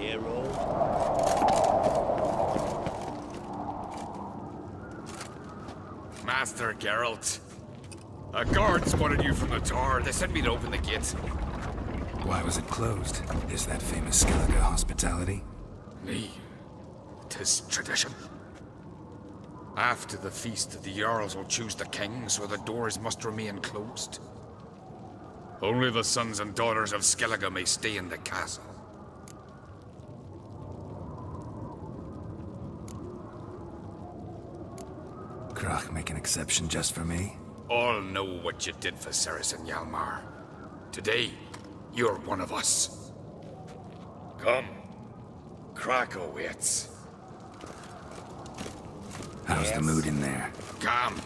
hero. Master Geralt. A guard spotted you from the tower. They sent me to open the gate. Why was it closed? Is that famous Skellige hospitality? Me. 'Tis tradition. After the feast, the Jarls will choose the king, so the doors must remain closed. Only the sons and daughters of Skellige may stay in the castle. Krach make an exception just for me? All know what you did for Ceres and Hjalmar. Today, you're one of us. Come. Krach awaits. How's the mood in there? Calm.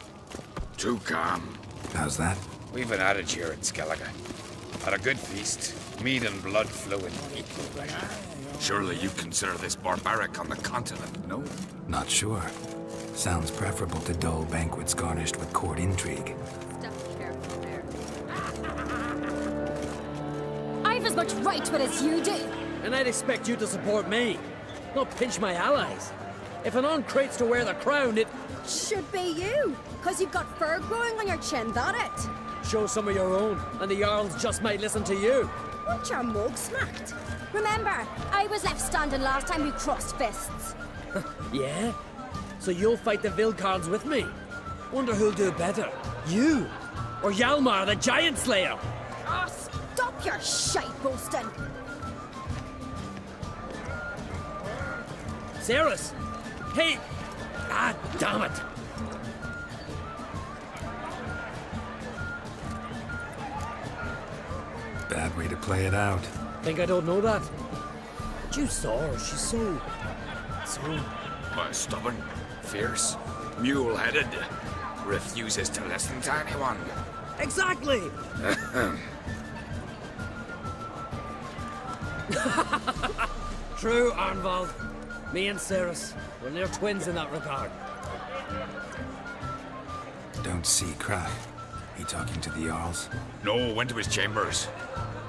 Too calm. How's that? We've an adage here in Skellige. At a good feast, mead and blood flow in equal measure. Surely you consider this barbaric on the continent, no? Not sure. Sounds preferable to dull banquets garnished with court intrigue. Step careful there. I've as much right to it as you do. And I'd expect you to support me, not pinch my allies. If an on-crate's to wear the crown, it... Should be you, because you've got fur growing on your chin, that it? Show some of your own, and the Jarls just might listen to you. Want your mug smacked? Remember, I was left standing last time we crossed fists. Yeah? So you'll fight the Vilcards with me? Wonder who'll do better, you or Hjalmar the Giant Slayer? Oh, stop your shite boasting. Ceres! Hey! Ah, damn it! Bad way to play it out. Think I don't know that? But you saw her, she's so... Stubborn, fierce, mule-headed. Refuses to listen to anyone. Exactly! True, Arnvald. Me and Ceres, we're near twins in that regard. Don't see Krach. He talking to the Jarls? No, went to his chambers.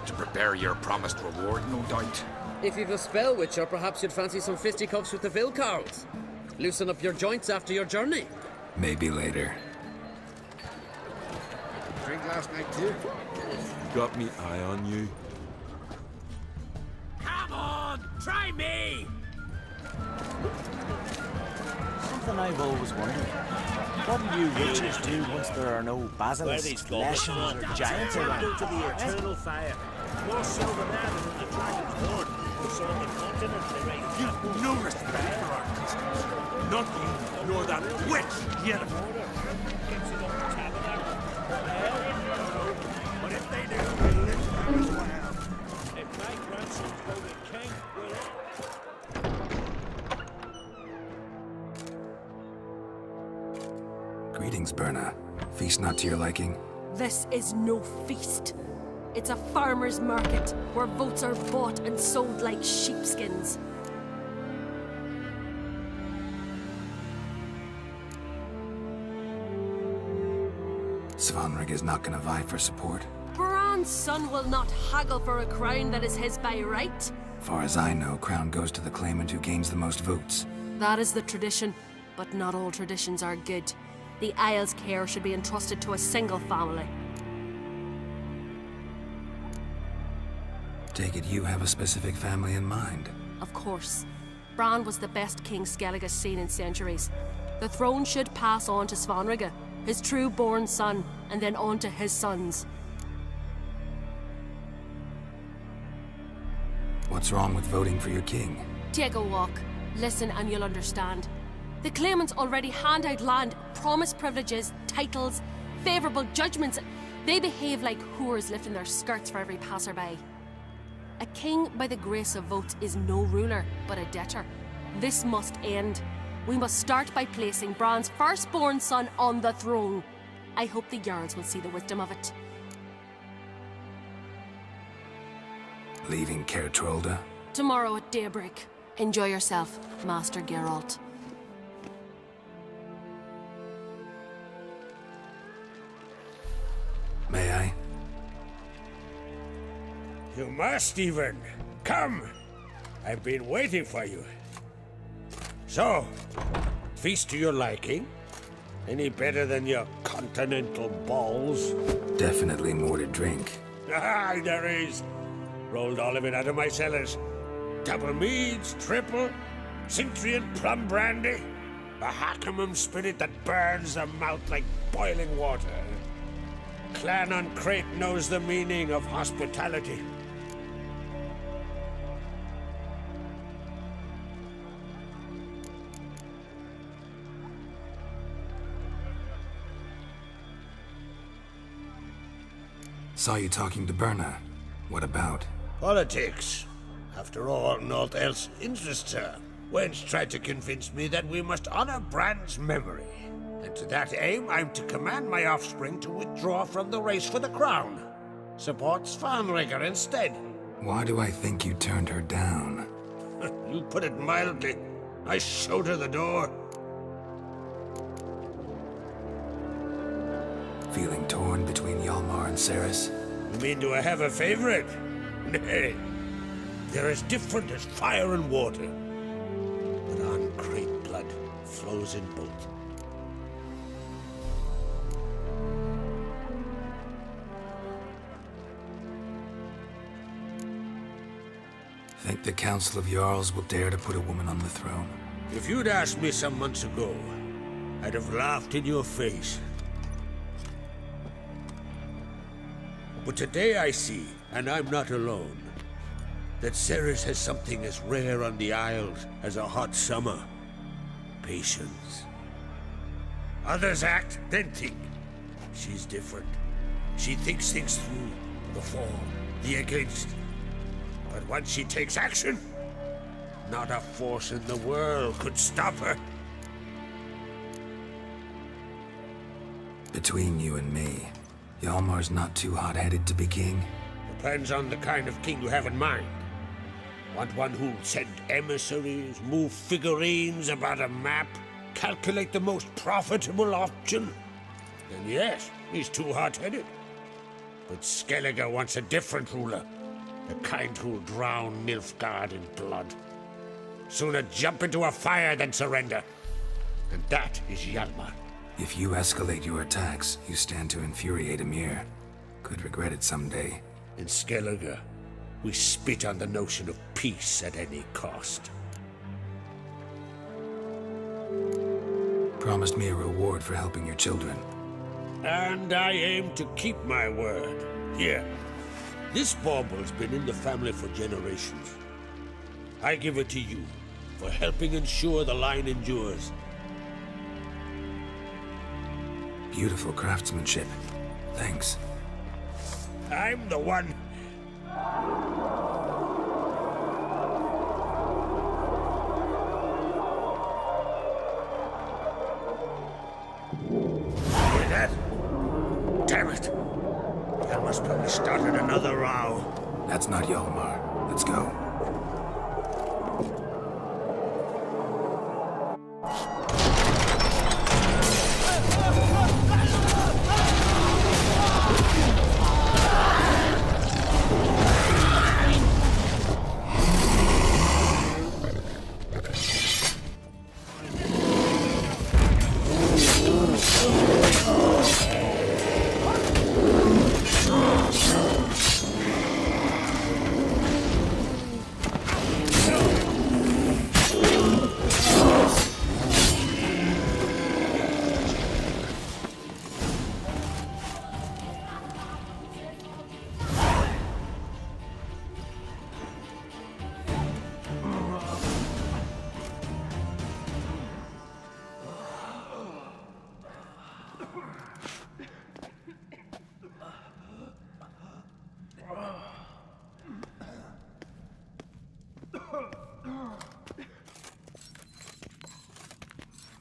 To prepare your promised reward, no doubt. If you've a spell witcher, perhaps you'd fancy some fisticuffs with the Vilcards. Loosen up your joints after your journey. Maybe later. Drink last night too? Got me eye on you. Come on, try me! Something I've always wondered. What will you witches do once there are no basilisks, leshens, or giants around? To the eternal fire. More so than that in the dragon's horn. So on the continent they raise. You've no respect for our customs. Not you, nor that witch, Yennefer. Gets it on the tabernacle. But if they do, we'll live as well. If my grandsons go with king, we'll... Greetings, Berna. Feast not to your liking? This is no feast. It's a farmer's market where votes are bought and sold like sheepskins. Svanrig is not gonna vie for support? Bran's son will not haggle for a crown that is his by right. Far as I know, crown goes to the claimant who gains the most votes. That is the tradition, but not all traditions are good. The Isle's care should be entrusted to a single family. Take it you have a specific family in mind. Of course. Bran was the best king Skellige has seen in centuries. The throne should pass on to Svanrige, his true-born son, and then on to his sons. What's wrong with voting for your king? Take a walk. Listen and you'll understand. The claimants already hand out land, promise privileges, titles, favourable judgments. They behave like whores lifting their skirts for every passerby. A king by the grace of votes is no ruler, but a debtor. This must end. We must start by placing Bran's firstborn son on the throne. I hope the Jarls will see the wisdom of it. Leaving Caer Trolda? Tomorrow at daybreak. Enjoy yourself, Master Geralt. May I? You must even. Come. I've been waiting for you. So, feast to your liking? Any better than your continental balls? Definitely more to drink. Ah, there is. Rolled all of it out of my cellars. Double meads, triple, Cintrian plum brandy, a Hackamum spirit that burns the mouth like boiling water. Clan on Crate knows the meaning of hospitality. Saw you talking to Berna. What about? Politics. After all, naught else interests her. Wench tried to convince me that we must honor Bran's memory. And to that aim, I'm to command my offspring to withdraw from the race for the crown. Supports Farnrigger instead. Why do I think you turned her down? You put it mildly. I showed her the door. Feeling torn between Hjalmar and Ceres? You mean, do I have a favorite? Nay. They're as different as fire and water. But on Crate blood flows in both. Think the Council of Jarls will dare to put a woman on the throne? If you'd asked me some months ago, I'd have laughed in your face. But today I see, and I'm not alone, that Ceres has something as rare on the Isles as a hot summer. Patience. Others act, then think. She's different. She thinks things through, the for, the against. But once she takes action, not a force in the world could stop her. Between you and me, Hjalmar's not too hot-headed to be king? Depends on the kind of king you have in mind. Want one who'll send emissaries, move figurines about a map, calculate the most profitable option? Then yes, he's too hot-headed. But Skellige wants a different ruler. The kind who'll drown Nilfgaard in blood. Sooner jump into a fire than surrender. And that is Hjalmar. If you escalate your attacks, you stand to infuriate Emir. Could regret it someday. In Skellige, we spit on the notion of peace at any cost. Promised me a reward for helping your children. And I aim to keep my word. Here, this bauble's been in the family for generations. I give it to you for helping ensure the line endures. Beautiful craftsmanship. Thanks. I'm the one. Hear that? Damn it. Hjalmar's probably started another row. That's not Hjalmar. Let's go.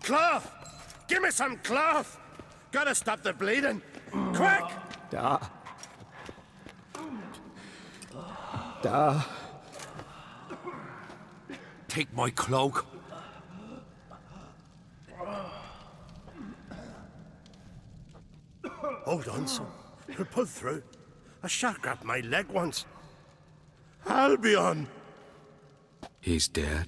Cloth! Give me some cloth! Gotta stop the bleeding! Quick! Take my cloak. Hold on, son. He'll pull through. A shark grabbed my leg once. Albion! He's dead.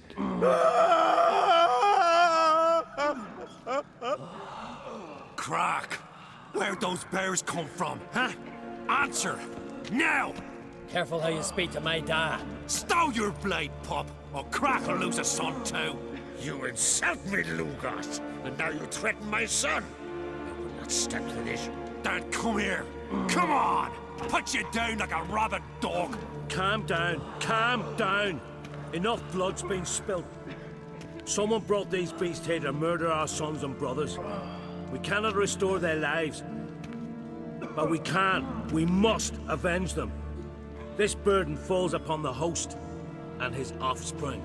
Crack! Where'd those bears come from, huh? Answer! Now! Careful how you speak to my dad. Stow your blade, pup, or Crack will lose a son too. You insult me, Lugos, and now you threaten my son. I will not stand for this. Then come here. Come on! Put you down like a rabid dog. Calm down. Calm down. Enough blood's been spilt. Someone brought these beasts here to murder our sons and brothers. We cannot restore their lives. But we can. We must avenge them. This burden falls upon the host and his offspring.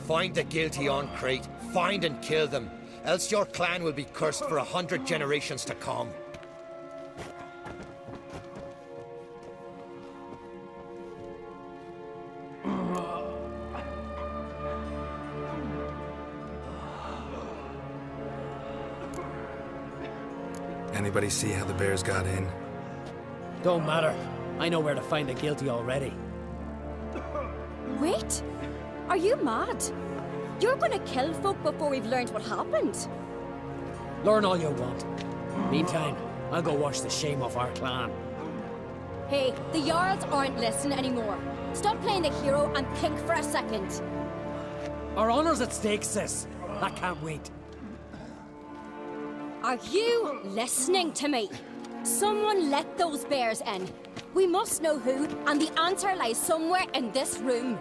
Find the guilty on Crete, find and kill them, else your clan will be cursed for 100 generations to come. Anybody see how the bears got in? Don't matter. I know where to find the guilty already. Wait! Are you mad? You're gonna kill folk before we've learned what happened. Learn all you want. Meantime, I'll go wash the shame off our clan. Hey, the Jarls aren't listening anymore. Stop playing the hero and think for a second. Our honor's at stake, sis. I can't wait. Are you listening to me? Someone let those bears in. We must know who, and the answer lies somewhere in this room.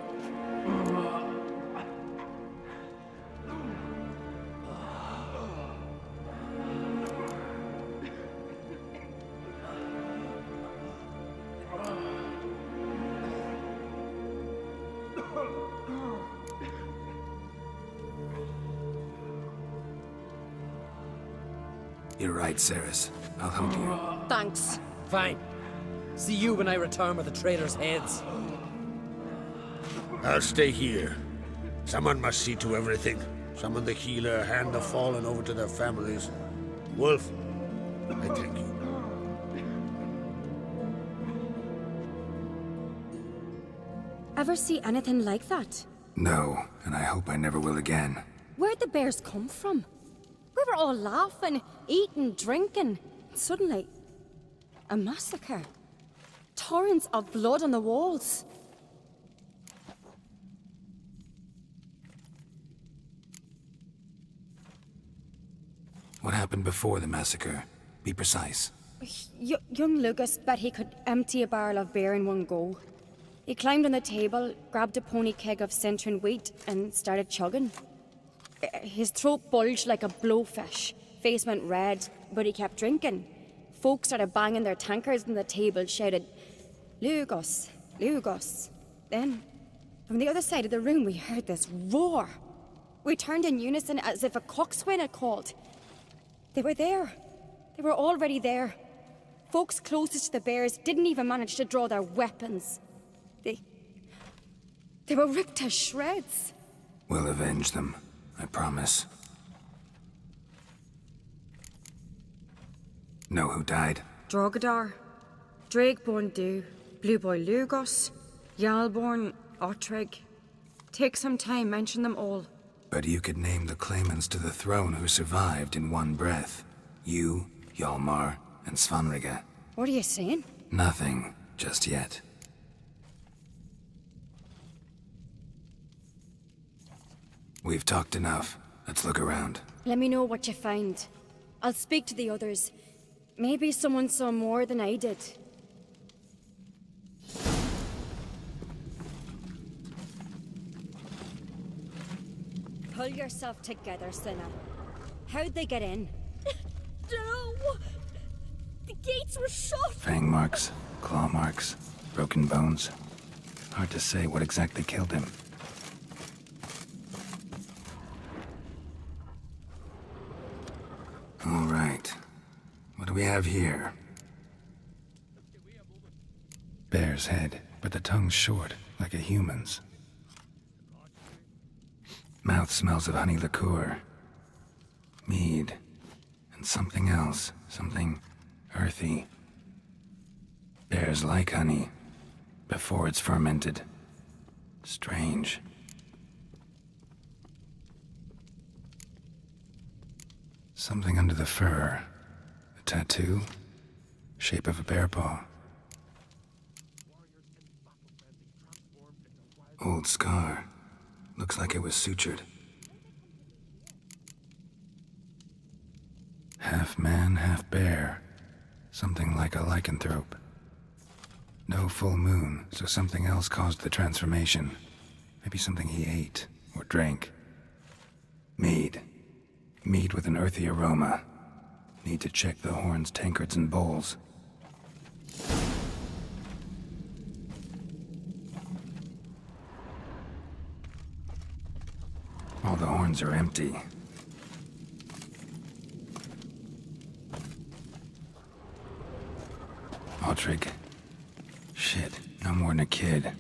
You're right, Ceres. I'll help you. Thanks. Fine. See you when I return with the traitors' heads. I'll stay here. Someone must see to everything. Summon the healer, hand the fallen over to their families. Wolf, I thank you. Ever see anything like that? No, and I hope I never will again. Where'd the bears come from? We were all laughing, eating, drinking. Suddenly, a massacre. Torrents of blood on the walls. What happened before the massacre? Be precise. Young Lucas bet he could empty a barrel of beer in one go. He climbed on the table, grabbed a pony keg of Centron wheat, and started chugging. His throat bulged like a blowfish. Face went red, but he kept drinking. Folks started banging their tankards on the table, shouted, "Lugos, Lugos." Then, from the other side of the room, we heard this roar. We turned in unison as if a coxswain had called. They were there. They were already there. Folks closest to the bears didn't even manage to draw their weapons. They were ripped to shreds. We'll avenge them, I promise. Know who died? Drogadar, Drakeborn Du, Blue Boy Lugos, Yalborn, Ottrig. Take some time, mention them all. But you could name the claimants to the throne who survived in one breath. You, Hjalmar, and Svanrige. What are you saying? Nothing, just yet. We've talked enough. Let's look around. Let me know what you find. I'll speak to the others. Maybe someone saw more than I did. Pull yourself together, Cinna. How'd they get in? No! The gates were shut! Fang marks, claw marks, broken bones. Hard to say what exactly killed him. All right. What do we have here? Bear's head, but the tongue's short, like a human's. Mouth smells of honey liqueur. Mead. And something else. Something earthy. Bears like honey. Before it's fermented. Strange. Something under the fur. A tattoo? Shape of a bear paw. Old scar. Looks like it was sutured. Half man, half bear. Something like a lycanthrope. No full moon, so something else caused the transformation. Maybe something he ate or drank. Mead. Mead with an earthy aroma. Need to check the horns, tankards, and bowls. All the horns are empty. Aldrich. Shit, no more than a kid.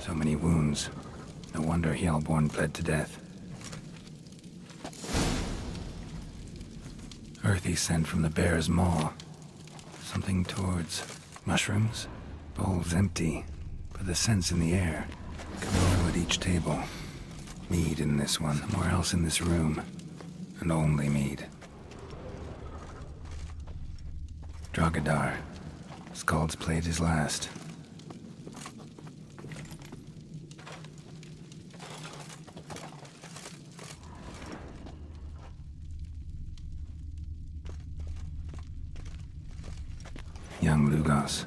So many wounds. No wonder Hellborn bled to death. Earthy scent from the bear's maw. Something towards mushrooms? Bowls empty, but the scent's in the air. Coming through at each table. Mead in this one, somewhere else in this room. And only mead. Drogadar. Skald's played his last. Young Lugos.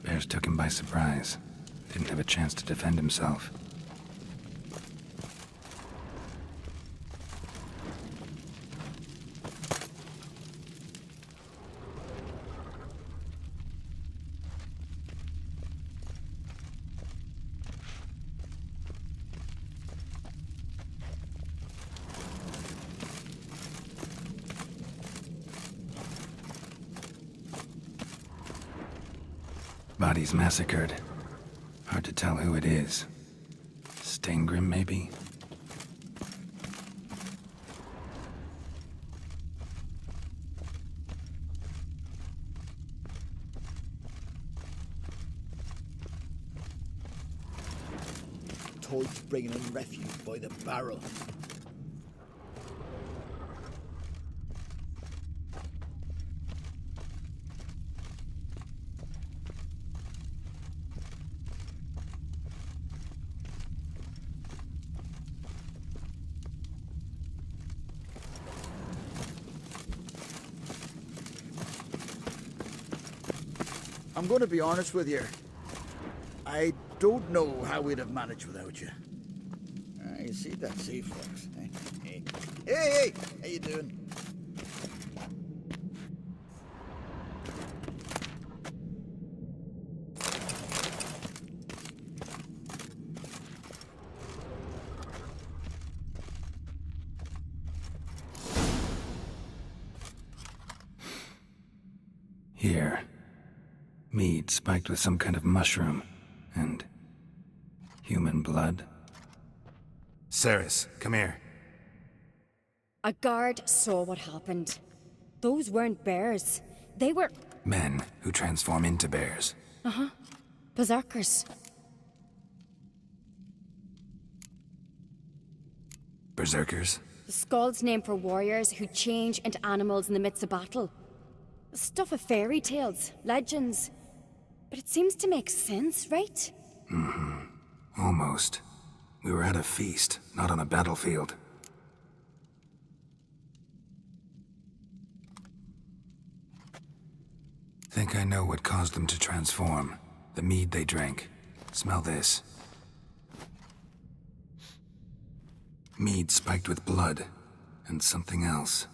Bears took him by surprise. Didn't have a chance to defend himself. Bodies massacred. Hard to tell who it is. Stengrim, maybe? Toad's bringing in refuse by the barrel. I'm going to be honest with you. I don't know how we'd have managed without you. You see that sea fox? Hey, how you doing? Here. Mead spiked with some kind of mushroom. And human blood. Ceres, come here. A guard saw what happened. Those weren't bears. They were... Men who transform into bears. Uh-huh. Berserkers. Berserkers? The Skald's name for warriors who change into animals in the midst of battle. Stuff of fairy tales, legends. But it seems to make sense, right? Mm-hmm. Almost. We were at a feast, not on a battlefield. Think I know what caused them to transform. The mead they drank. Smell this. Mead spiked with blood. And something else.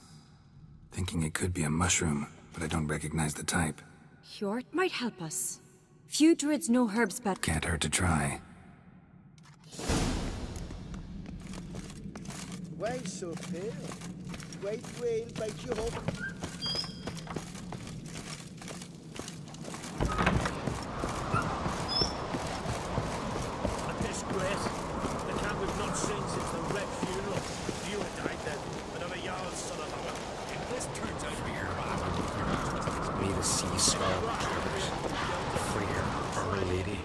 Thinking it could be a mushroom, but I don't recognize the type. Hjort might help us. Few druids know herbs better. Can't hurt to try. Why so pale? White whale bite you up. swallow the traitors. Free her, Our Lady.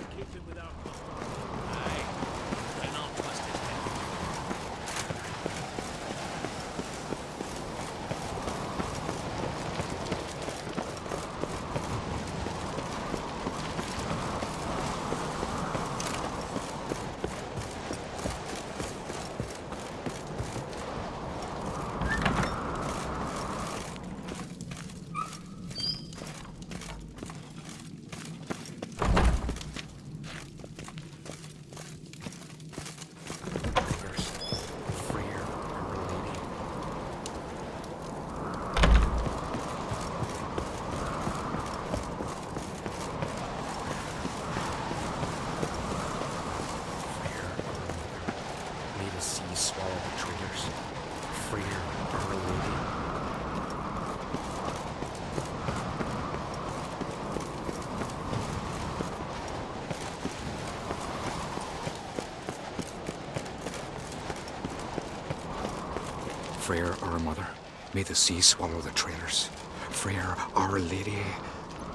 Freya, our mother, may the sea swallow the traitors. Freya, Our Lady.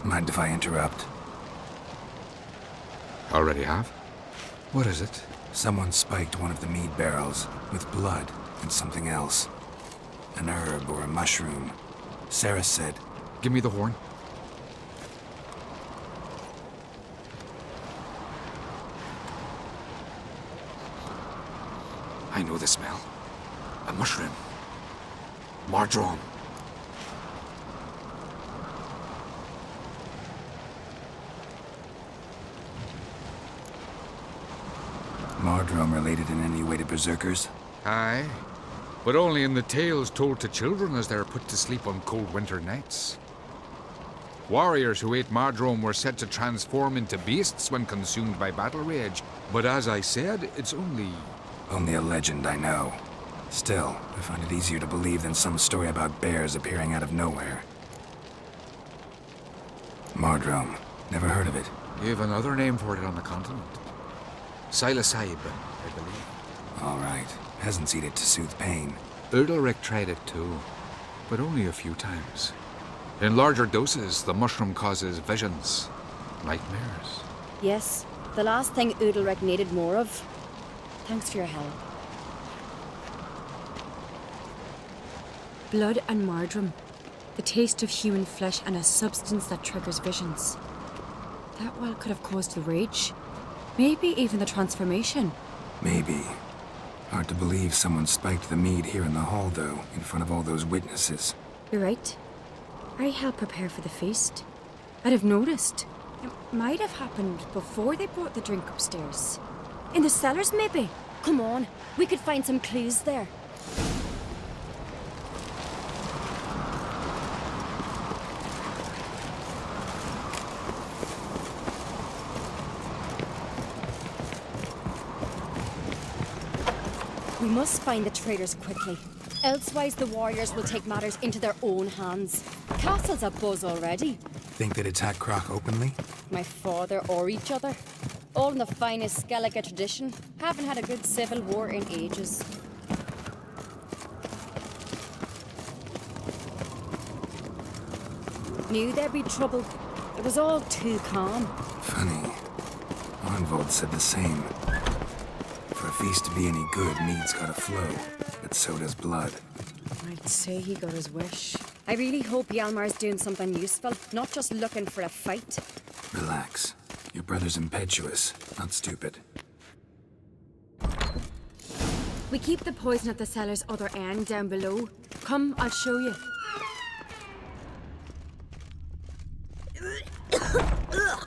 Mind if I interrupt? Already have? What is it? Someone spiked one of the mead barrels with blood and something else. An herb or a mushroom. Sarah said... Give me the horn. I know the smell. A mushroom. Marjoram. Marjoram related in any way to berserkers? Aye, but only in the tales told to children as they're put to sleep on cold winter nights. Warriors who ate marjoram were said to transform into beasts when consumed by battle rage, but as I said, it's only... Only a legend, I know. Still, I find it easier to believe than some story about bears appearing out of nowhere. Marjoram. Never heard of it. You have another name for it on the continent. Psilocybe, I believe. All right. Peasants eat it to soothe pain. Udalric tried it too, but only a few times. In larger doses, the mushroom causes visions, nightmares. Yes, the last thing Udalric needed more of. Thanks for your help. Blood and marjoram. The taste of human flesh and a substance that triggers visions. That well could have caused the rage. Maybe even the transformation. Maybe. Hard to believe someone spiked the mead here in the hall, though, in front of all those witnesses. You're right. I helped prepare for the feast. I'd have noticed. It might have happened before they brought the drink upstairs. In the cellars, maybe? Come on, we could find some clues there. We must find the traitors quickly. Elsewise, the warriors will take matters into their own hands. Castle's abuzz already. Think they'd attack Croc openly? My father or each other. All in the finest Skellige tradition. Haven't had a good civil war in ages. Knew there'd be trouble. It was all too calm. Funny. Arnvold said the same. For a feast to be any good, mead's gotta flow. But so does blood. I'd say he got his wish. I really hope Hjalmar's doing something useful, not just looking for a fight. Relax. Your brother's impetuous, not stupid. We keep the poison at the cellar's other end down below. Come, I'll show you. The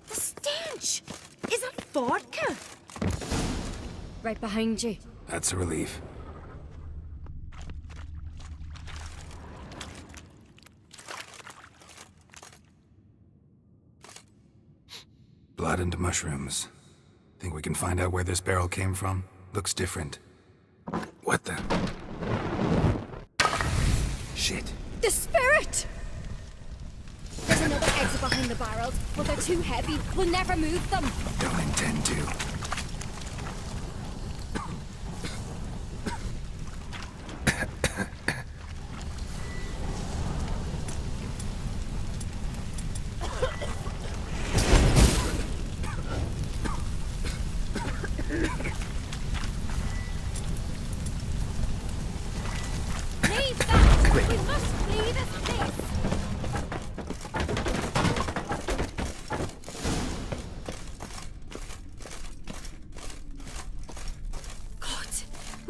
stench! Is that vodka? Right behind you. That's a relief. Blood and mushrooms. Think we can find out where this barrel came from? Looks different. What the? Shit. The spirit! There's another exit behind the barrels, but they're too heavy. We'll never move them. Don't intend to.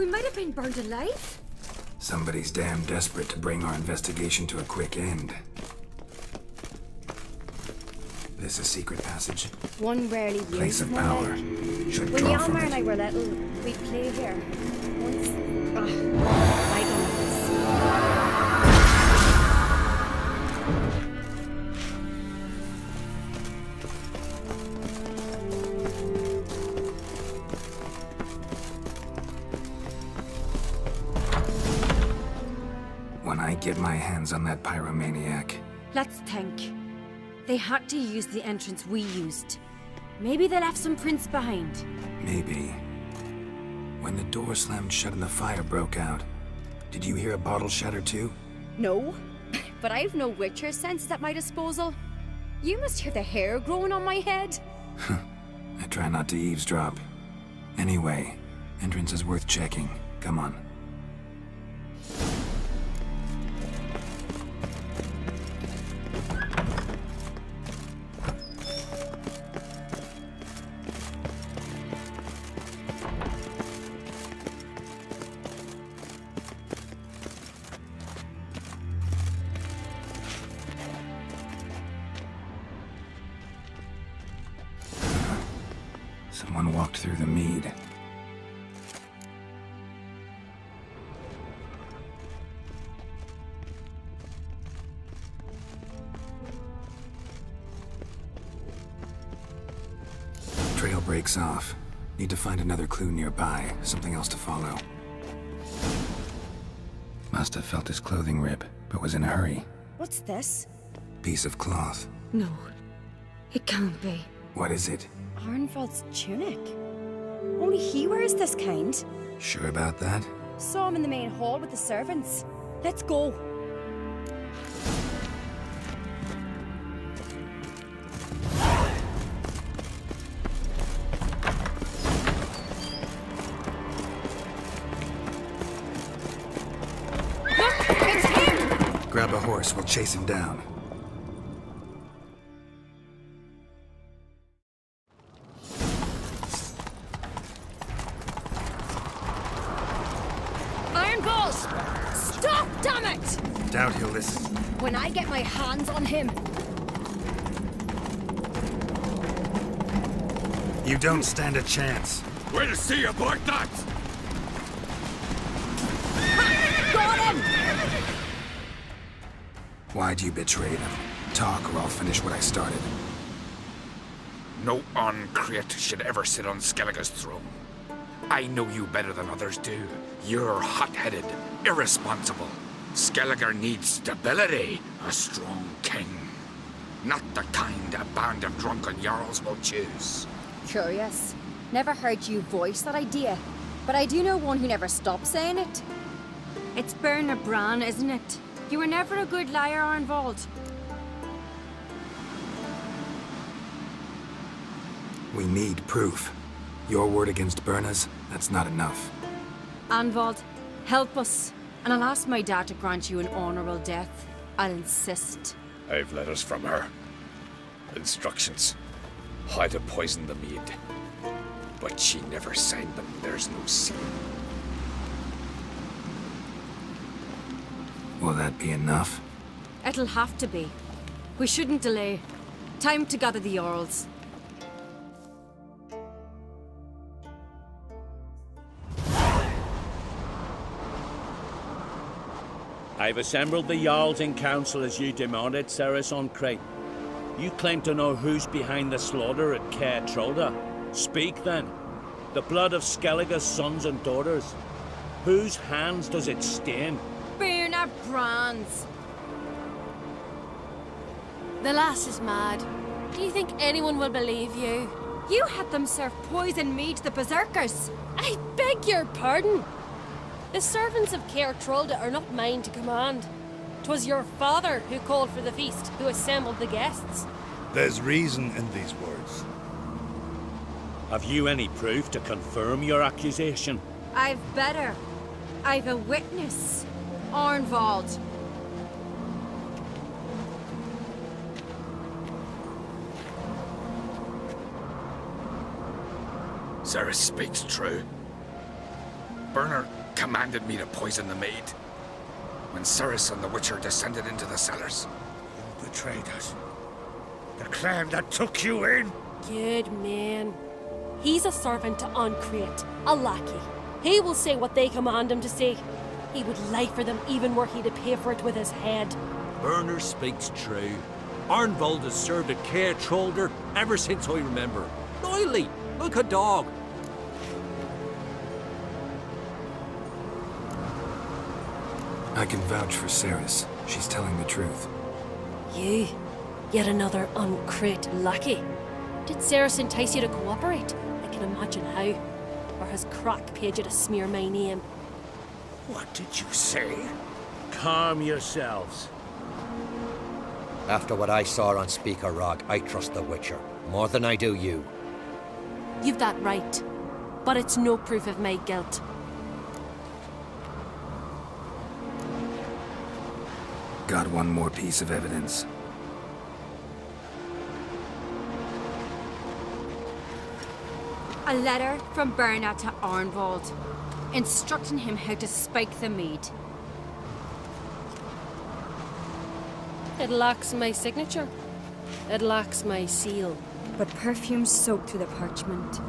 We might have been burned alive. Somebody's damn desperate to bring our investigation to a quick end. This a secret passage? One rarely used. Place of power. Should When draw from Yalmar and I it. were little, we'd play here. Once. I don't know this. When I get my hands on that pyromaniac, Let's think. They had to use the entrance we used. Maybe they left some prints behind. maybe. When the door slammed shut and the fire broke out, did you hear a bottle shatter too? No, but I've no Witcher senses at my disposal. You must hear the hair growing on my head. I try not to eavesdrop. Anyway, entrance is worth checking. Come on. Someone walked through the mead. Trail breaks off. Need to find another clue nearby, something else to follow. Must have felt his clothing rip, but was in a hurry. What's this? Piece of cloth. No, it can't be. What is it? Arnvald's tunic. Only he wears this kind. Sure about that? Saw him in the main hall with the servants. Let's go. Look, it's him! Grab a horse, we'll chase him down. Stop, damn it! Doubt he'll listen. When I get my hands on him, You don't stand a chance. We'll see about that! got him! Why'd you betray them? Talk or I'll finish what I started. No Uncreate should ever sit on Skellige's throne. I know you better than others do. You're hot-headed, irresponsible. Skellige needs stability, a strong king. Not the kind a band of drunken jarls will choose. Curious. Never heard you voice that idea, but I do know one who never stops saying it. It's Bernard Bran, isn't it? You were never a good liar, Arnvald. We need proof. Your word against Berna's, that's not enough. Arnvald, help us, and I'll ask my dad to grant you an honorable death. I'll insist. I've letters from her. Instructions. How to poison the mead. But she never signed them. There's no seal. Will that be enough? It'll have to be. We shouldn't delay. Time to gather the Jarls. I've assembled the Jarls in council as you demanded, Ceres on Crate. You claim to know who's behind the slaughter at Caer Trolda. Speak then. The blood of Skellige's sons and daughters. Whose hands does it stain? Bernard Bran's. The lass is mad. Do you think anyone will believe you? You had them serve poison mead to the berserkers. I beg your pardon. The servants of Caer Trolda are not mine to command. 'Twas your father who called for the feast, who assembled the guests. There's reason in these words. Have you any proof to confirm your accusation? I've better. I've a witness. Arnvald. Ceres speaks true. Bernard commanded me to poison the maid. When Cerys and the Witcher descended into the cellars. You betrayed us. The clan that took you in. Good man. He's a servant to Uncreate, a lackey. He will say what they command him to say. He would lie for them even were he to pay for it with his head. Burner speaks true. Arnvold has served a care trollder ever since I remember. Loyally, like a dog. I can vouch for Cerys. She's telling the truth. You? Yet another Uncreate lackey? Did Cerys entice you to cooperate? I can imagine how. Or has Crack paid you to smear my name? What did you say? Calm yourselves. After what I saw on Speaker Rock, I trust the Witcher. More than I do you. You've that right. But it's no proof of my guilt. Got one more piece of evidence. A letter from Berna to Arnvold, instructing him how to spike the mead. It lacks my signature. It lacks my seal. But perfume soaked through the parchment.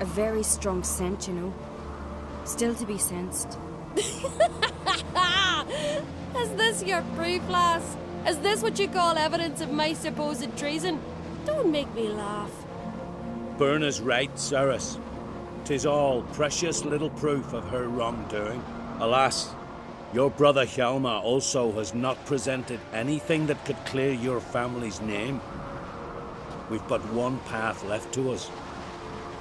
A very strong scent, you know. Still to be sensed. Is this your proof, lass? Is this what you call evidence of my supposed treason? Don't make me laugh. Berna's right, Cerys. 'Tis all precious little proof of her wrongdoing. Alas, your brother Hjalmar also has not presented anything that could clear your family's name. We've but one path left to us.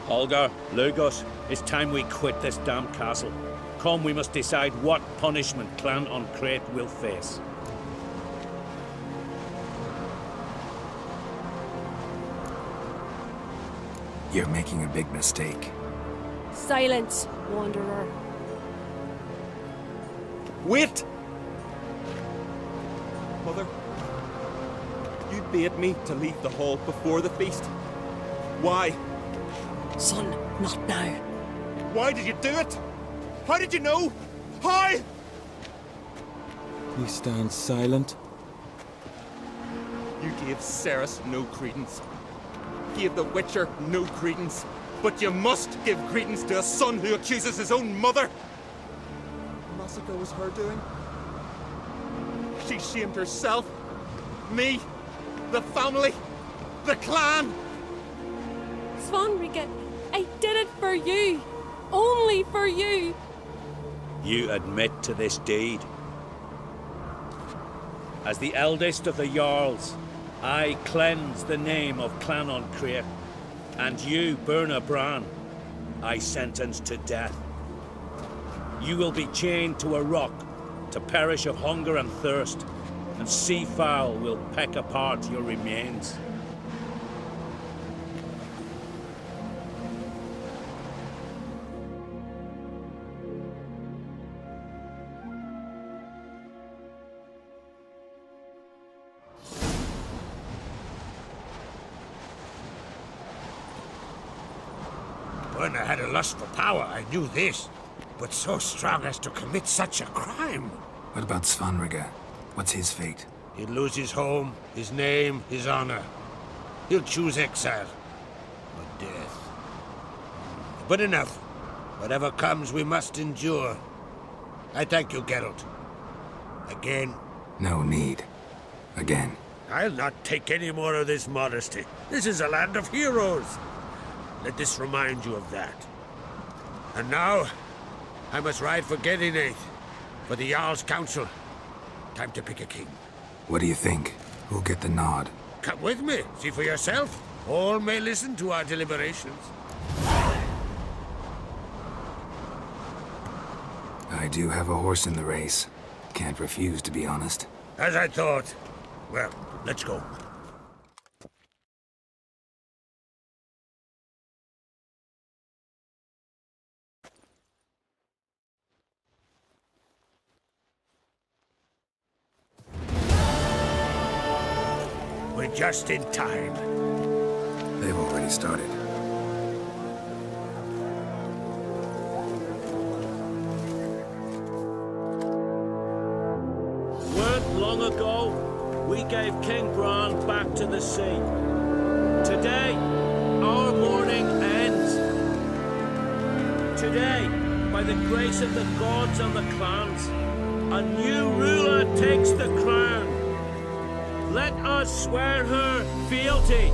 Holger, Lugos, it's time we quit this damn castle. Come, we must decide what punishment Clan Uncreate will face. You're making a big mistake. Silence, wanderer. Wait! Mother, you bade me to leave the hall before the feast. Why? Son, not now. Why did you do it? How did you know? How? You stand silent. You gave Cerys no credence. Gave the Witcher no credence. But you must give credence to a son who accuses his own mother. The massacre was her doing. She shamed herself, me, the family, the clan. Svanrika, I did it for you. Only for you. You admit to this deed. As the eldest of the Jarls, I cleanse the name of Clan Uncreate, and you, Berna Bran, I sentence to death. You will be chained to a rock to perish of hunger and thirst, and sea fowl will peck apart your remains. Berna had a lust for power, I knew this. But so strong as to commit such a crime. What about Svanrika? What's his fate? He'll lose his home, his name, his honor. He'll choose exile. Or death. But enough. Whatever comes, we must endure. I thank you, Geralt. Again. No need. Again. I'll not take any more of this modesty. This is a land of heroes. Let this remind you of that. And now, I must ride for Gedinath, for the Jarl's Council. Time to pick a king. What do you think? Who'll get the nod? Come with me, see for yourself. All may listen to our deliberations. I do have a horse in the race. Can't refuse, to be honest. As I thought. Well, let's go. We're just in time. They've already started. gave King Bran back to the sea. Today, our mourning ends. Today, by the grace of the gods and the clans, a new ruler takes the crown. Let us swear her fealty.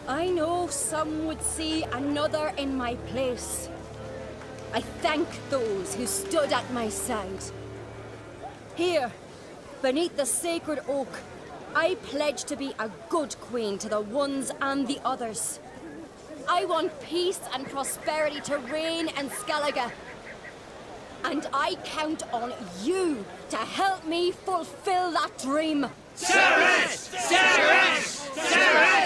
I know some would see another in my place. I thank those who stood at my side. Here, beneath the sacred oak, I pledge to be a good queen to the ones and the others. I want peace and prosperity to reign in Skellige. And I count on you to help me fulfill that dream. Ceres! Ceres! Ceres!